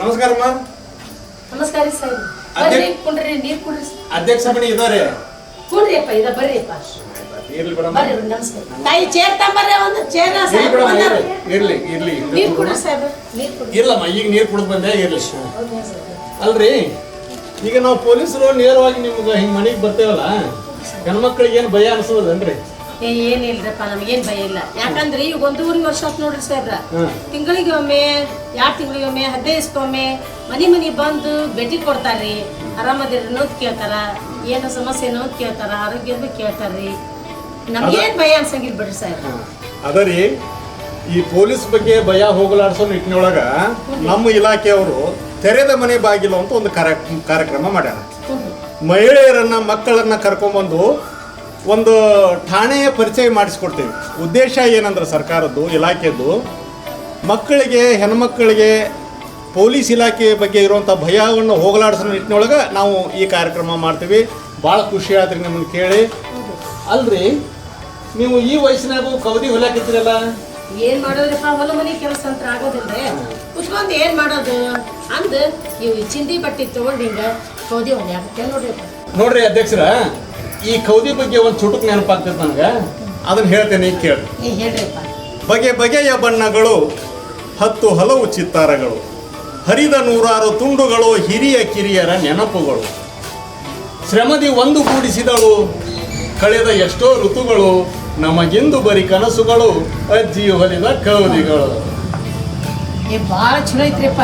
ನಮಸ್ಕಾರಮ್ಮ. ನಮಸ್ಕಾರ ಸರ್. ಬರ್ರಿ ಕುಂಡ್ರಿ ನೀರ್ ಕುಡ್ರಿ. ಅಧ್ಯಕ್ಷ ಬನ್ನಿ ಇದಾರೆ. ಕುಡ್ರಿಯಪ್ಪ ಇದ ಬರ್ರಿಯಪ್ಪ. ಇರ್ಲಿ ಬಿಡಮ್ಮ. ಬರ್ರಿ ನಮಸ್ಕಾರ. ತಾಯಿ ಚೇರ್ ತಂಬರ್ರಿ ಒಂದು ಚೇರ್ ಸಾಹೇಬ್ ಇರ್ಲಿ ನೀರ್ ಕುಡ್ರಿ ಸಾಹೇಬ್ ನೀರ್ ಕುಡ್ರಿ. ಇರ್ಲಮ್ಮ ಈಗ ನೀರ್ ಕುಡಿದು ಬಂದೆ ಇರ್ಲಿ. ಅಲ್ರಿ ಈಗ ನಾವು ಪೊಲೀಸರು ನೇರವಾಗಿ ನಿಮ್ಗೆ ಹಿಂಗ್ ಮನೆಗೆ ಬರ್ತೇವಲ್ಲ ಹೆಣ್ಮಕ್ಳಿಗೆ ಏನು ಭಯ ಅನ್ಸೋದನ್ರಿ? ಏನಿಲ್ರಪ್ಪ ನಮಗೇನ್ ಭಯ ಇಲ್ಲ. ಯಾಕಂದ್ರೆ ಈಗ 1.5 ವರ್ಷ ಆತ್ ನೋಡ್ರಿ ಸಾಹೇಬ್ರ. ತಿಂಗಳಿಗೆ ಒಮ್ಮೆ 2 ತಿಂಗಳಿಗೆ ಒಮ್ಮೆ 15 ದಿವಸಕ್ಕೊಮ್ಮೆ ಮನಿ ಬಂದು ಭೇಟಿ ಕೊಡ್ತಾರ್ರಿ. ಆರಾಮದಿರಿ ಅನ್ನೋದು ಕೇಳ್ತಾರ, ಏನು ಸಮಸ್ಯೆ ಅನ್ನೋದು ಕೇಳ್ತಾರ, ಆರೋಗ್ಯದ ಕೇಳ್ತಾರ್ರಿ. ನಮ್ಗೇನ್ ಭಯ ಅನ್ಸಂಗಿಲ್ಲ ಬಿಡ್ರಿ ಸಾಹೇಬ್ರ. ಅದರಿ ಈ ಪೊಲೀಸ್ ಬಗ್ಗೆ ಭಯ ಹೋಗಲಾಡಿಸೋ ನಿಟ್ಟಿನೊಳಗ ನಮ್ಮ ಇಲಾಖೆಯವರು ತೆರೆದ ಮನೆ ಬಾಗಿಲು ಅಂತ ಒಂದು ಕಾರ್ಯಕ್ರಮ ಮಾಡ್ಯಾರ. ಮಹಿಳೆಯರನ್ನ ಮಕ್ಕಳನ್ನ ಕರ್ಕೊಂಡ್ಬಂದು ಒಂದು ಠಾಣೆಯ ಪರಿಚಯ ಮಾಡಿಸ್ಕೊಡ್ತೀವಿ. ಉದ್ದೇಶ ಏನಂದ್ರೆ ಸರ್ಕಾರದ್ದು ಇಲಾಖೆದ್ದು ಮಕ್ಕಳಿಗೆ ಹೆಣ್ಮಕ್ಕಳಿಗೆ ಪೊಲೀಸ್ ಇಲಾಖೆ ಬಗ್ಗೆ ಇರುವಂಥ ಭಯವನ್ನು ಹೋಗಲಾಡಿಸೋ ನಿಟ್ಟಿನೊಳಗೆ ನಾವು ಈ ಕಾರ್ಯಕ್ರಮ ಮಾಡ್ತೀವಿ. ಭಾಳ ಖುಷಿ ಆದ್ರಿ ನಿಮ್ಮನ್ನು ಕೇಳಿ. ಅಲ್ರಿ ನೀವು ಈ ವಯಸ್ಸಿನಾಗೂ ಕವದಿ ಹೊಲಿಯಾಕತ್ತೀರಲ್ಲ, ಏನ್ ಮಾಡೋದ್ರಪ್ಪ? ಹೊಲ ಮನೆ ಕೆಲಸ ಅಂತ ಆಗೋದಿಲ್ರಿ. ಕುತ್ಕೊಂಡ್ ಏನ್ ಮಾಡೋದು ಅಂದ್ ಇವ್ ಚಿಂದಿ ಬಟ್ಟೆ ತಗೊಂಡು ಹಿಂಗ ಕೌದಿ ಹೊಲಿಯಾಕತ್ತೆ ನೋಡ್ರಿ ಅಧ್ಯಕ್ಷರ, ಈ ಕೌದಿ ಬಗ್ಗೆ ಒಂದು ಚುಟುಕು ನೆನಪಾಗ್ತದೆ ನನಗೆ, ಅದನ್ನ ಹೇಳ್ತೇನೆ ಕೇಳಿ. ಹೇಳ್ರಿಪ್ಪ. ಬಗೆ ಬಗೆಯ ಬಣ್ಣಗಳು, 10 ಹಲವು ಚಿತ್ತಾರಗಳು, ಹರಿದ 100 ತುಂಡುಗಳು, ಹಿರಿಯ ಕಿರಿಯರ ನೆನಪುಗಳು, ಶ್ರಮದಿ ಒಂದು ಕೂಡಿಸಿದಳು, ಕಳೆದ ಎಷ್ಟೋ ಋತುಗಳು, ನಮಗೆಂದು ಬರಿ ಕನಸುಗಳು, ಅಜ್ಜಿ ಹೊಲಿದ ಕೌದಿಗಳು. ಬಾಳ ಚಲೋ ಐತ್ರಿಪ್ಪ.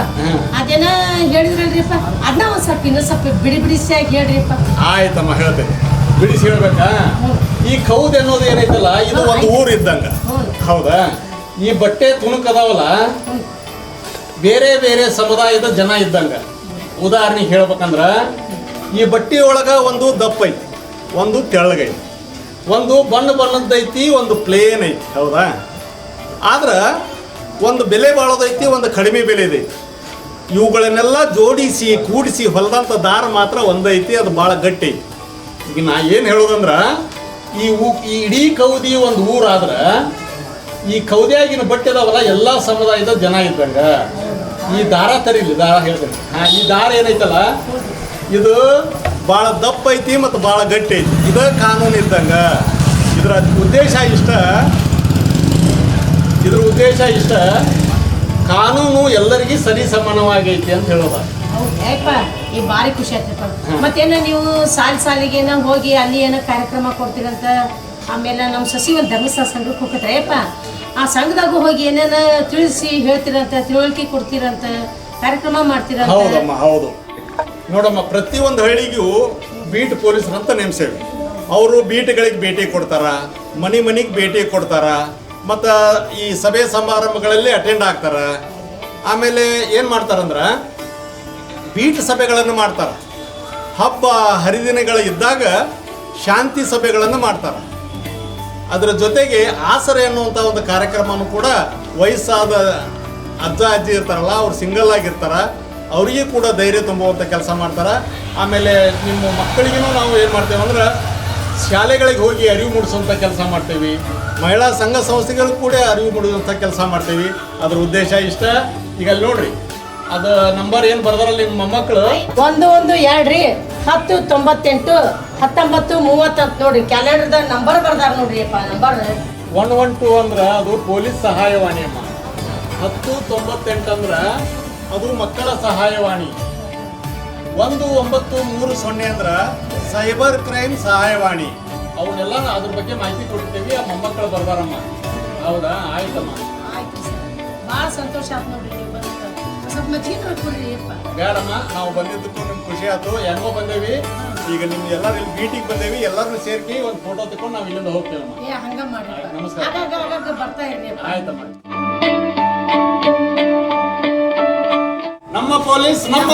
ಅದೇನ ಹೇಳಿದ್ರಲ್ರಿಪ್ಪ, ಅದನ್ನ ಒಂದ್ ಸ್ವಲ್ಪ ಇನ್ನೂ ಸ್ವಲ್ಪ ಬಿಡಿಸಿಯಾಗಿ ಹೇಳ್ರಿಪ್ಪ. ಆಯ್ತಮ್ಮ ಹೇಳ್ತೇನೆ, ಬಿಡಿಸಿ ಹೇಳ್ಬೇಕಾ? ಈ ಕೌದ್ ಅನ್ನೋದು ಏನೈತಲ್ಲ, ಇದು ಒಂದು ಊರು ಇದ್ದಂಗ. ಹೌದಾ? ಈ ಬಟ್ಟೆ ತುಣುಕದಾವಲ್ಲ ಬೇರೆ ಬೇರೆ ಸಮುದಾಯದ ಜನ ಇದ್ದಂಗ. ಉದಾಹರಣೆಗೆ ಹೇಳ್ಬೇಕಂದ್ರ ಈ ಬಟ್ಟೆ ಒಳಗ ಒಂದು ದಪ್ಪ ಐತಿ, ಒಂದು ತೆಳ್ಳಗೈತಿ, ಒಂದು ಬಣ್ಣದ್ದೈತಿ, ಒಂದು ಪ್ಲೇನ್ ಐತಿ. ಹೌದಾ? ಆದ್ರೆ ಒಂದು ಬೆಲೆ ಬಾಳೋದೈತಿ, ಒಂದು ಕಡಿಮೆ ಬೆಲೆದೈತಿ. ಇವುಗಳನ್ನೆಲ್ಲ ಜೋಡಿಸಿ ಕೂಡಿಸಿ ಹೊಲದಂಥ ದಾರ ಮಾತ್ರ ಒಂದೈತಿ, ಅದು ಭಾಳ ಗಟ್ಟಿ ಐತಿ. ಈಗ ನಾ ಏನು ಹೇಳೋದಂದ್ರೆ ಈ ಇಡೀ ಕೌದಿ ಒಂದು ಊರಾದ್ರೆ ಈ ಕೌದಿಯಾಗಿನ ಬಟ್ಟೆ ಅದಾವಲ್ಲ ಎಲ್ಲ ಸಮುದಾಯದ ಜನ ಇದ್ದಂಗ. ಈ ದಾರ ತರಿಲಿ, ದಾರ ಹೇಳ್ತೇನೆ. ಈ ದಾರ ಏನೈತಲ್ಲ ಇದು ಭಾಳ ದಪ್ಪ ಐತಿ ಮತ್ತು ಭಾಳ ಗಟ್ಟಿ ಐತಿ. ಇದು ಕಾನೂನು ಇದ್ದಂಗ. ಇದ್ರ ಉದ್ದೇಶ ಇಷ್ಟ, ಕಾನೂನು ಎಲ್ಲರಿಗೂ ಸರಿ ಸಮಾನವಾಗೈತಿ ಅಂತ ಹೇಳೋದ. ಈ ಬಾರಿ ಖುಷಿ ಆಯ್ತಪ್ಪ. ಮತ್ತೇನ ನೀವು ಸಾಲಿಗೇನ ಹೋಗಿ ಅಲ್ಲಿ ಏನೋ ಕಾರ್ಯಕ್ರಮ ಕೊಡ್ತೀರಂತ, ಆಮೇಲೆ ನಮ್ಮ ಸಸಿ ಒಂದು ಧರ್ಮಸ್ಥಳ ಸಂಘಕ್ಕೆ ಹೋಗ್ತೈತ್ರಪ್ಪ. ಆ ಸಂಘದಾಗೂ ಹೋಗಿ ಏನೇನ ತಿಳಿಸಿ ಹೇಳ್ತೀರಂತ, ತಿಳುವಳಿಕೆ ಕೊಡ್ತೀರಂತ, ಕಾರ್ಯಕ್ರಮ ಮಾಡ್ತೀರಂತ. ಹೌದಮ್ಮ, ಹೌದು. ನೋಡಮ್ಮ, ಪ್ರತಿಯೊಂದು ಹಳ್ಳಿಗೂ ಬೀಟ್ ಪೊಲೀಸರು ಅಂತ ನೇಮಿಸೇವಿ. ಅವರು ಬೀಟ್ಗಳಿಗೆ ಭೇಟಿ ಕೊಡ್ತಾರ, ಮನೆಗೆ ಭೇಟಿ ಕೊಡ್ತಾರ, ಮತ್ತು ಈ ಸಭೆ ಸಮಾರಂಭಗಳಲ್ಲಿ ಅಟೆಂಡ್ ಆಗ್ತಾರ. ಆಮೇಲೆ ಏನು ಮಾಡ್ತಾರಂದ್ರೆ ಬೀಟ್ ಸಭೆಗಳನ್ನು ಮಾಡ್ತಾರೆ. ಹಬ್ಬ ಹರಿದಿನಗಳು ಇದ್ದಾಗ ಶಾಂತಿ ಸಭೆಗಳನ್ನು ಮಾಡ್ತಾರೆ. ಅದರ ಜೊತೆಗೆ ಆಸರೆ ಅನ್ನುವಂಥ ಒಂದು ಕಾರ್ಯಕ್ರಮನೂ ಕೂಡ ವಯಸ್ಸಾದ ಅಜ್ಜ ಅಜ್ಜಿ ಇರ್ತಾರಲ್ಲ, ಅವ್ರು ಸಿಂಗಲ್ ಆಗಿರ್ತಾರೆ, ಅವರಿಗೆ ಕೂಡ ಧೈರ್ಯ ತುಂಬುವಂಥ ಕೆಲಸ ಮಾಡ್ತಾರೆ. ಆಮೇಲೆ ನಿಮ್ಮ ಮಕ್ಕಳಿಗೂ ನಾವು ಏನು ಮಾಡ್ತೇವೆ ಅಂದ್ರೆ ಶಾಲೆಗಳಿಗೆ ಹೋಗಿ ಅರಿವು ಮೂಡಿಸುವಂಥ ಕೆಲಸ ಮಾಡ್ತೇವೆ. ಮಹಿಳಾ ಸಂಘ ಸಂಸ್ಥೆಗಳು ಕೂಡ ಅರಿವು ಮೂಡಿಸುವಂಥ ಕೆಲಸ ಮಾಡ್ತೇವೆ. ಅದ್ರ ಉದ್ದೇಶ ಇಷ್ಟ. ಈಗ ಅಲ್ಲಿ ನೋಡ್ರಿ, ಅದು ನಂಬರ್ ಏನು ಬರ್ದಾರಲ್ಲ ನಿಮ್ಮ ಮೊಮ್ಮಕ್ಕಳು, 11 10 98 19 30 ಅಂತ ನೋಡ್ರಿ. ಕ್ಯಾಲೆಂಡರ್ದ ನಂಬರ್ ಬರ್ದಾರ ನೋಡ್ರಿ ಅಪ್ಪ. ನಂಬರ್ 112 ಅಂದ್ರೆ ಅದು ಪೊಲೀಸ್ ಸಹಾಯವಾಣಿ ಅಮ್ಮ. 1098 ಅಂದ್ರೆ ಅದು ಮಕ್ಕಳ ಸಹಾಯವಾಣಿ. 1930 ಅಂದ್ರೆ ಸೈಬರ್ ಕ್ರೈಮ್ ಸಹಾಯವಾಣಿ. ಅವನ್ನೆಲ್ಲ ಅದ್ರ ಬಗ್ಗೆ ಮಾಹಿತಿ ಕೊಡ್ತೇವೆ. ಆ ಮೊಮ್ಮಕ್ಕಳು ಬರ್ದಾರಮ್ಮ. ಹೌದಾ? ಆಯ್ತಮ್ಮ, ಆಯ್ತು ಸರ್. ಭಾಳ ಸಂತೋಷ ಆಯ್ತು ನೋಡ್ರಿ. ನೀವು ಬಂದ ಸ್ವಲ್ಪ ಮಜ್ಜಿಗೆ ಕೊಡ್ರಿ ಅಪ್ಪ. ಬೇಡಮ್ಮ, ನಾವು ಬಂದಿದ್ದಕ್ಕೂ ನಿಮ್ಗೆ ಖುಷಿ ಆಯ್ತು. ಹೆಂಗೋ ಬಂದೇವಿ. ಈಗ ನಿಮ್ಗೆ ಎಲ್ಲರೂ ಇಲ್ಲಿ ಮೀಟಿಂಗ್ ಬಂದೇವಿ, ಎಲ್ಲರನ್ನೂ ಸೇರ್ಕಿ ಒಂದು ಫೋಟೋ ತಗೊಂಡು ನಾವು ಇಲ್ಲಿಂದ ಹೋಗ್ತೇವಮ್ಮ. ಹಂಗ ಮಾಡಿ. ನಮಸ್ಕಾರ. ಆಗಾಗ ಬರ್ತಾ ಇರ್ರಿ. ಆಯ್ತಮ್ಮ. ನಮ್ಮ ಪೊಲೀಸ್ ನಮ್ಮ